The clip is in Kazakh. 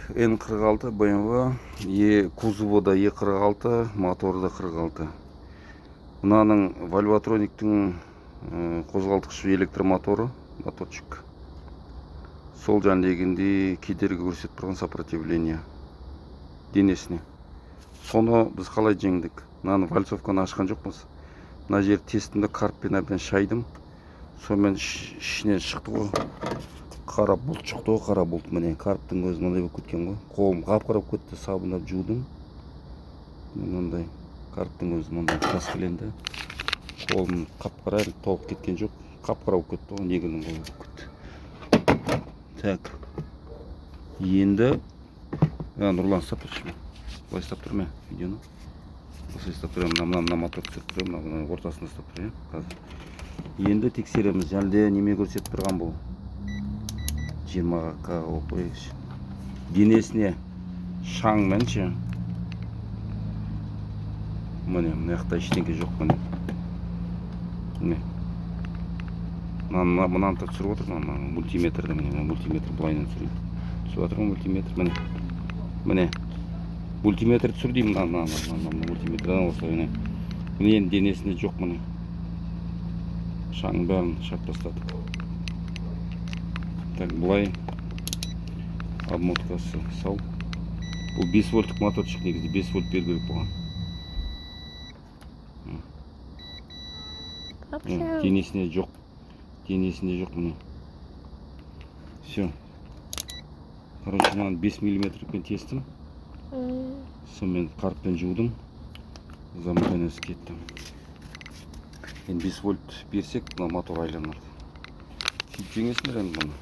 N46 BMW, кузовы да E46, моторы да 46. Мынаның Вольвотрониктің қозғалтқышы электромоторы, моторчик. Сол жан дегенде кедергі көрсетіп тұрған сопротивление денесіне. Соны біз қалай жеңдік? Мынаны вальцовканы ашқан жоқпыз. Мына жер тестімді карппен әбден шайдым. Сонымен ішінен шықты ғой. Қара бұлт шықты ғой, қара бұлт. Міне карптың өзі мынандай болып кеткен ғой. Қолым қап-қара болып кетті, сабындап жудым. Мынандай карптың өзі мынандай таскеленді. Қолым қап-қара, толып кеткен жоқ. Қап-қара болып кетті ғой, негінің қолы болып кетті. Так. Енді Нұрлан ұстап тұршы. Былай ұстап тұрмын видеоны. Осылай ұстап тұрамын, мына мотор түсіріп тұрамын, ортасында ұстап тұрмын қазір. Енді тексереміз, жәлде неме көрсетіп тұрған бұл. 20-ға қойып қойыңызшы. Денесіне шаңмен ше. Міне, мына жақта ештеңке жоқ міне. Міне. Мынаны түсіріп отыр, мультиметрді міне, мультиметр былайынан түсірейді. Түсіп отыр мультиметр міне. Міне. Мультиметр түсір деймін, мультиметрдан осылай міне. Міне енді денесінде жоқ міне. Шаңын бәрін шап тастадық. Так, былай обмоткасы сау. Бұл 5 вольттық моторчик негізде, 5 вольт беру керек болған. Денесінде жоқ. Денесінде жоқ міне. Все. Короче, маған 5 миллиметрпен тестім. Сонымен карппен жудым. Замыканиясы кетті. Енді 5 вольт берсек, мына мотор айланады. Сөйтіп жеңесіңдер енді бұны.